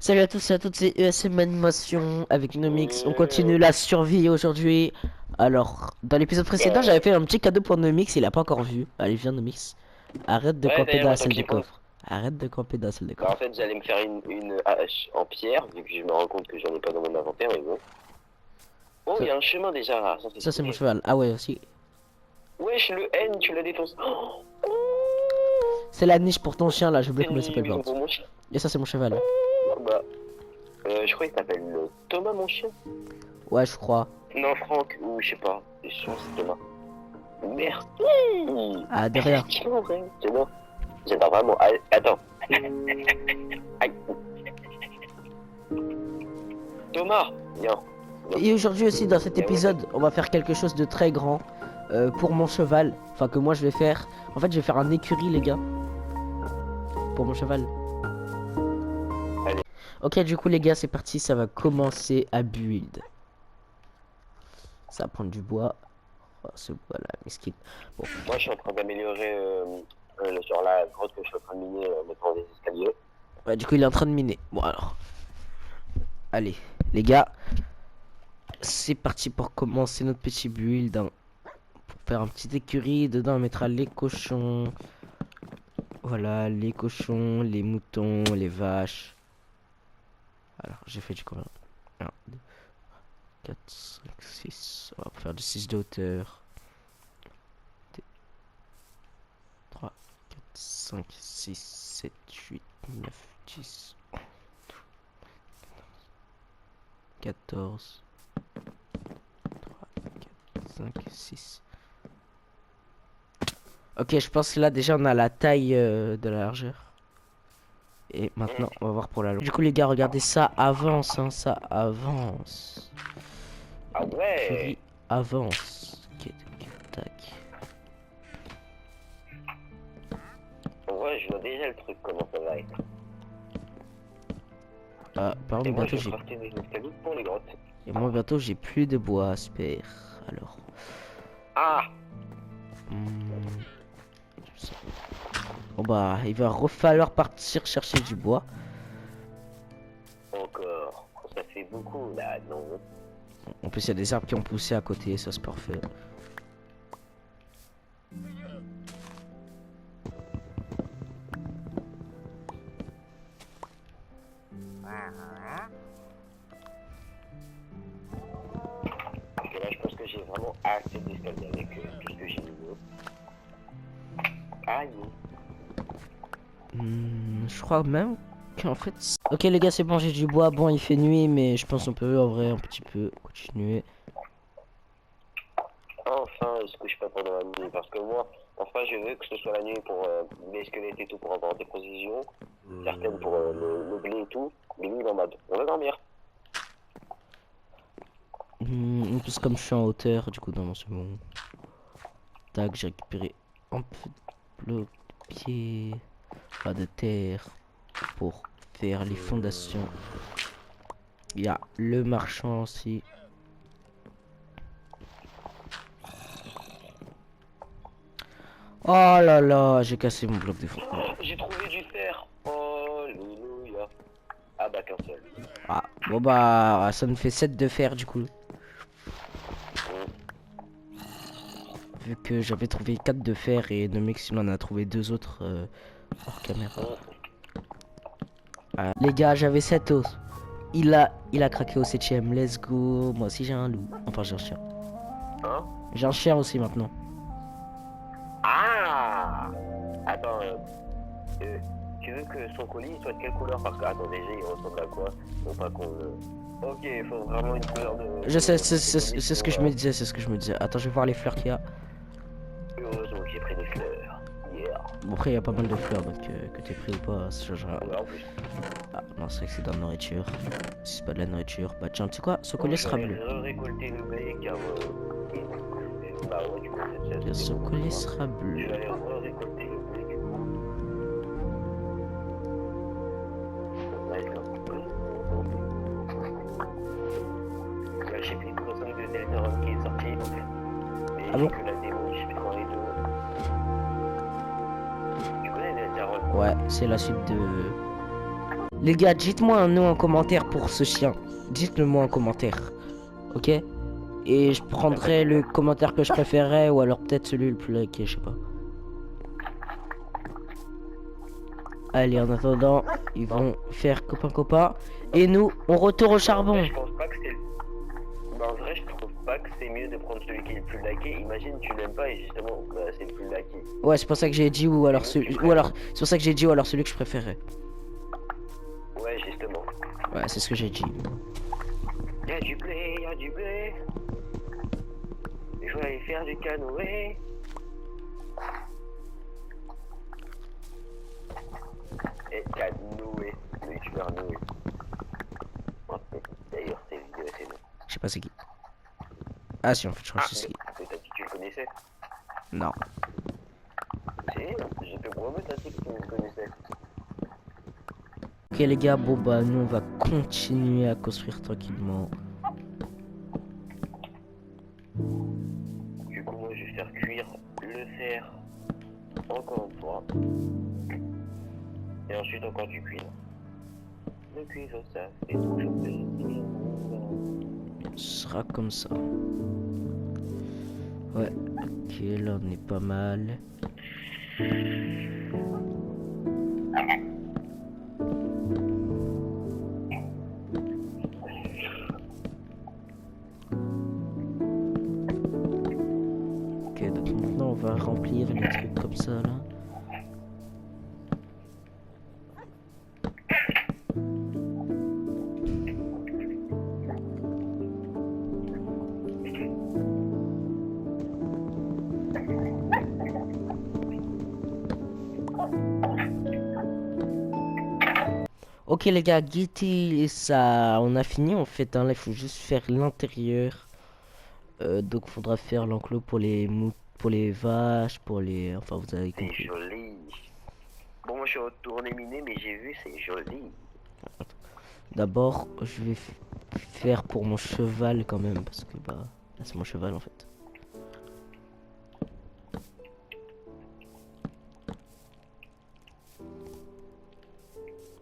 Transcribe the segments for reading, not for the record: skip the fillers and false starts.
Salut à tous et à toutes, c'est ESM Animation avec Nomix. On continue la survie aujourd'hui. Alors, dans l'épisode précédent, j'avais fait un petit cadeau pour Nomix, il a pas encore vu. Allez, viens Nomix. Arrête de Ouais, camper dans d'ailleurs, la attends salle que des j'y pense. coffres. Arrête de camper dans la salle des Bah, en coffres. fait, j'allais me faire une hache en pierre, vu que je me rends compte que j'en ai pas dans mon inventaire, mais bon. Oh, il Ça, y a un chemin déjà là, ça c'est ça, c'est mon stylé. cheval. Ah ouais, aussi. Wesh, le N, tu l'as défoncé. Oh, C'est la niche pour ton chien là, j'ai oublié c'est comment il s'appelle, une Bart. pour mon chien. Et ça, c'est mon cheval. Oh, bah, je crois qu'il s'appelle Thomas, mon chien. Ouais, je crois. Non, Franck, ou je sais pas. Je suis sûr que c'est Thomas. Merci. Ah, de rien. C'est bon. J'adore vraiment. Ah, attends. Aïe. Thomas, viens. Et aujourd'hui aussi, dans cet épisode, on va faire quelque chose de très grand pour mon cheval. Enfin, que moi je vais faire. En fait, je vais faire un écurie, les gars. Pour mon cheval. Allez. Ok, du coup, les gars, c'est parti. Ça va commencer à build. Ça va prendre du bois. Oh, ce bois là, mesquine. Bon. Moi, je suis en train d'améliorer sur la grotte que je suis en train de miner, mettant des escaliers. Ouais, du coup, il est en train de miner. Bon, alors. Allez, les gars. C'est parti pour commencer notre petit build. Hein. Pour faire un petit écurie. Dedans, on mettra les cochons. Voilà, les cochons, les moutons, les vaches. Alors, j'ai fait du combien? 1, 2, 4, 5, 6. On va faire du 6 de hauteur. 3, 4, 5, 6, 7, 8, 9, 10, 14, 3, 4, 5, 6. Ok, je pense que là déjà on a la taille de la largeur. Et maintenant on va voir pour la longueur. Du coup les gars, regardez, ça avance, hein, ça avance. Ah L'écurie ouais. avance. Ok, tac. Ouais, je vois déjà le truc, comment ça va être. Ah, par Et contre, moi, bientôt je vais j'ai. crafter des escaliers pour les grottes. Et moi bientôt j'ai plus de bois, Asper. Alors. Ah. hmm, Bon bah, il va falloir partir chercher du bois. Encore. Ça fait beaucoup, là, non. En plus, il y a des arbres qui ont poussé à côté, ça c'est parfait. Parce que là, je pense que j'ai vraiment assez d'escaliers avec tout ce que j'ai mis. Aïe. Je crois même qu'en fait... Ok les gars, c'est bon, j'ai du bois. Bon, il fait nuit, mais je pense qu'on peut en vrai un petit peu continuer. Enfin, il se couche pas pendant la nuit. Parce que moi, enfin, je veux que ce soit la nuit pour les squelettes et tout, pour avoir des provisions. Certaines pour le blé et tout. Mais lui, il est en mode, on va dormir. En plus, comme je suis en hauteur, du coup, non, c'est bon. Tac, j'ai récupéré un peu de blocs de pied, pas de terre, pour faire les fondations. Il y a le marchand aussi. Oh là là, j'ai cassé mon bloc de fond. Oh, j'ai trouvé du fer. Oh, alléluia. Ah bah qu'un seul. Ah, bon bah, ça me fait 7 de fer du coup. Vu que j'avais trouvé 4 de fer et Nomix il en a trouvé 2 autres hors caméra. Ah, les gars, j'avais 7 os. Il a craqué au 7ème. Let's go. Moi aussi j'ai un loup. Enfin j'ai un chien. Hein? J'ai un chien aussi maintenant. Ah. Attends, tu veux que son colis soit de quelle couleur? Parce que, attends, déjà, il ressemble à quoi? Faut pas qu'on le... Ok, il faut vraiment une couleur de... Je sais, c'est ce que je me disais, c'est ce que je me disais. Attends, je vais voir les fleurs qu'il y a. Heureusement que j'ai pris des fleurs. Yeah. Bon après il y a pas mal de fleurs donc que t'aies pris ou pas, ça changera. Ouais, en plus. Ah non, c'est vrai que c'est de la nourriture. Si c'est pas de la nourriture, bah tiens, tu sais quoi, ce collier sera bleu. Récolter le blé car... bah ouais, du coup, Ce collier sera je bleu. vais aller récolter le blé du coup. Là, j'ai pris le console de Deltarune qui est sorti. Et Ah bon? que la démo, j'ai pris dans les deux. Tu connais Deltarune? Ouais, c'est la suite Les gars, dites-moi un nom en commentaire pour ce chien. Dites-le moi en commentaire. Ok? Et je prendrai le commentaire que je préférais ou alors peut-être celui le plus liké, je sais pas. Allez, en attendant, ils vont faire copain-copain. Et nous, on retourne au charbon. Je pense pas que c'est... Bah, en vrai, je trouve pas que c'est mieux de prendre celui qui est le plus liké. Imagine, tu l'aimes pas et justement, bah, c'est le plus liké. Ouais, c'est pour ça que j'ai dit ou alors celui... Ou alors... C'est pour ça que j'ai dit ou alors celui que je préférais. Ouais, justement. Ouais, c'est ce que j'ai dit. Y'a du blé, y'a du blé. Je vais aller faire du canoë. Et canoë, le tueur Noé. Oh, d'ailleurs, c'est vidéo, c'est bon. Je sais pas c'est qui. Ah si, en fait, je crois que c'est qui. Mais t'as dit que tu le connaissais? Non. Si, j'ai fait gros, mais t'as dit que tu le connaissais. Ok les gars, bon bah nous on va continuer à construire tranquillement. Du coup, moi je vais faire cuire le fer encore une fois. Et ensuite encore du cuivre. Le cuivre, ça fait toujours plaisir. Ce sera comme ça. Ouais, ok, là on est pas mal. Ok, donc maintenant on va remplir les trucs comme ça là. Ok les gars, guettez ça, on a fini en fait, hein, là il faut juste faire l'intérieur. Donc faudra faire l'enclos pour les pour les vaches, pour les... Enfin vous avez C'est compris. joli. Bon, moi je suis retourné miner, mais j'ai vu, c'est joli. D'abord je vais faire pour mon cheval quand même, parce que bah là c'est mon cheval en fait.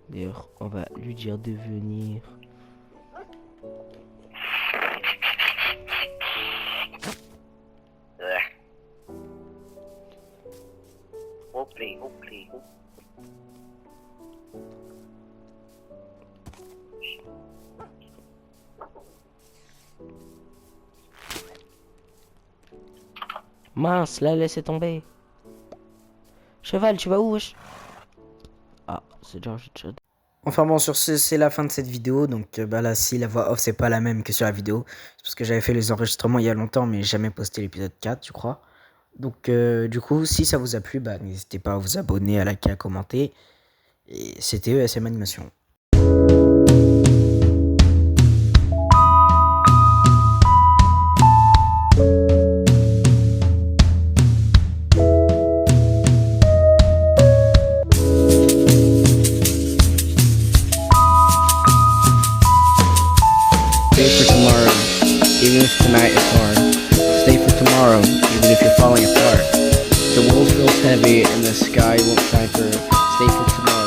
D'ailleurs on va lui dire de venir. Hopli, hopli, hop. Mince, là laissez tomber. Cheval, tu vas où wesh? Ah, c'est déjà... Enfin bon, sur ce, c'est la fin de cette vidéo. Donc bah là, si la voix off, c'est pas la même que sur la vidéo. C'est parce que j'avais fait les enregistrements il y a longtemps, mais jamais posté l'épisode 4, je crois. Donc du coup, si ça vous a plu, bah n'hésitez pas à vous abonner, à liker, à commenter. Et c'était ESM Animation. Stay for tomorrow, even if tonight is hard. Stay for tomorrow, even if you're falling apart. The world feels heavy and the sky won't shine through. Stay for tomorrow.